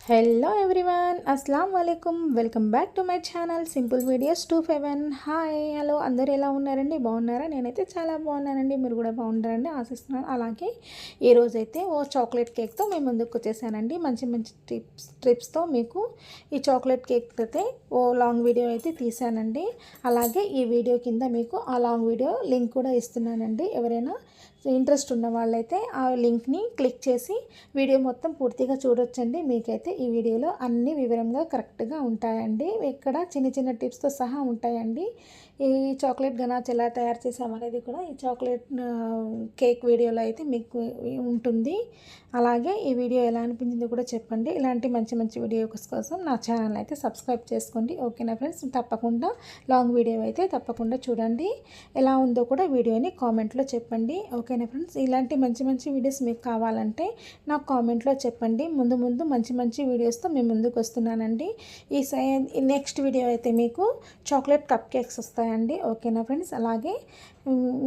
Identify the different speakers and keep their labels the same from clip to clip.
Speaker 1: Hello everyone, అస్సలం వాలేకుమ్. Welcome back to my channel simple videos 251. హాయ్, హలో, అందరూ ఎలా ఉన్నారండి? బాగున్నారా? నేనైతే చాలా బాగున్నానండి. మీరు కూడా బాగుంటారండి ఆశిస్తున్నాను. అలాగే ఈరోజైతే ఓ చాక్లెట్ కేక్తో మేము ముందుకు వచ్చేసానండి. మంచి మంచి ట్రిప్స్తో మీకు ఈ చాక్లెట్ కేక్ అయితే ఓ లాంగ్ వీడియో అయితే తీసానండి. అలాగే ఈ వీడియో కింద మీకు ఆ లాంగ్ వీడియో లింక్ కూడా ఇస్తున్నానండి. ఎవరైనా ఇంట్రెస్ట్ ఉన్న వాళ్ళైతే ఆ లింక్ని క్లిక్ చేసి వీడియో మొత్తం పూర్తిగా చూడొచ్చండి. మీకైతే ఈ వీడియోలో అన్ని వివరంగా కరెక్ట్గా ఉంటాయండి. ఇక్కడ చిన్న చిన్న టిప్స్తో సహా ఉంటాయండి. ఈ చాక్లెట్ గనాచ్ ఎలా తయారు చేసామనేది కూడా ఈ చాక్లెట్ కేక్ వీడియోలో అయితే మీకు ఉంటుంది. అలాగే ఈ వీడియో ఎలా అనిపించిందో కూడా చెప్పండి. ఇలాంటి మంచి మంచి వీడియోస్ కోసం నా ఛానల్ అయితే సబ్స్క్రైబ్ చేసుకోండి. ఓకేనా ఫ్రెండ్స్? తప్పకుండా లాంగ్ వీడియో అయితే తప్పకుండా చూడండి. ఎలా ఉందో కూడా వీడియోని కామెంట్లో చెప్పండి. ఓకేనా ఫ్రెండ్స్? ఇలాంటి మంచి మంచి వీడియోస్ మీకు కావాలంటే నాకు కామెంట్లో చెప్పండి. ముందు ముందు మంచి మంచి వీడియోస్తో మేము ముందుకు వస్తున్నానండి. ఈ నెక్స్ట్ వీడియో అయితే మీకు చాక్లెట్ కప్ కేక్స్ వస్తాయండి. ఓకేనా ఫ్రెండ్స్? అలాగే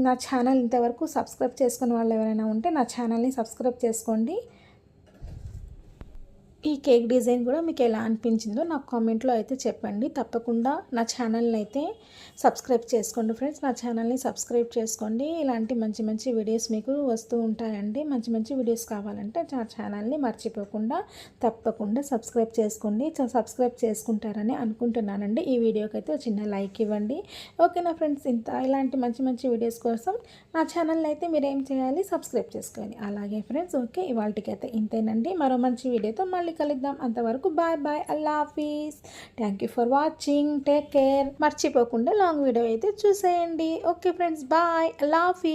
Speaker 1: నా ఛానల్ ఇంతవరకు సబ్స్క్రైబ్ చేసుకున్న వాళ్ళు ఎవరైనా ఉంటే నా ఛానల్ని సబ్స్క్రైబ్ చేసుకోండి. ఈ కేక్ డిజైన్ కూడా మీకు ఎలా అనిపించిందో నాకు కామెంట్లో అయితే చెప్పండి. తప్పకుండా నా ఛానల్ని అయితే సబ్స్క్రైబ్ చేసుకోండి ఫ్రెండ్స్. నా ఛానల్ని సబ్స్క్రైబ్ చేసుకోండి. ఇలాంటి మంచి మంచి వీడియోస్ మీకు వస్తూ ఉంటాయండి. మంచి మంచి వీడియోస్ కావాలంటే నా ఛానల్ని మర్చిపోకుండా తప్పకుండా సబ్స్క్రైబ్ చేసుకోండి. సబ్స్క్రైబ్ చేసుకుంటారని అనుకుంటున్నానండి. ఈ వీడియోకి అయితే చిన్న లైక్ ఇవ్వండి. ఓకేనా ఫ్రెండ్స్? ఇలాంటి మంచి మంచి వీడియోస్ కోసం నా ఛానల్ని అయితే మీరు ఏం చేయాలి? సబ్స్క్రైబ్ చేసుకోండి. అలాగే ఫ్రెండ్స్, ఓకే, ఇవాళకి అయితే ఇంతేనండి. మరో మంచి వీడియోతో మళ్ళీ కలుద్దాం. అంతవరకు బాయ్ బాయ్, అల్లా హాఫీజ్. Thank you for watching. Take care. మర్చిపోకుండా లాంగ్ వీడియో అయితే చూసేయండి. ఓకే ఫ్రెండ్స్, బాయ్, అల్లా హాఫీజ్.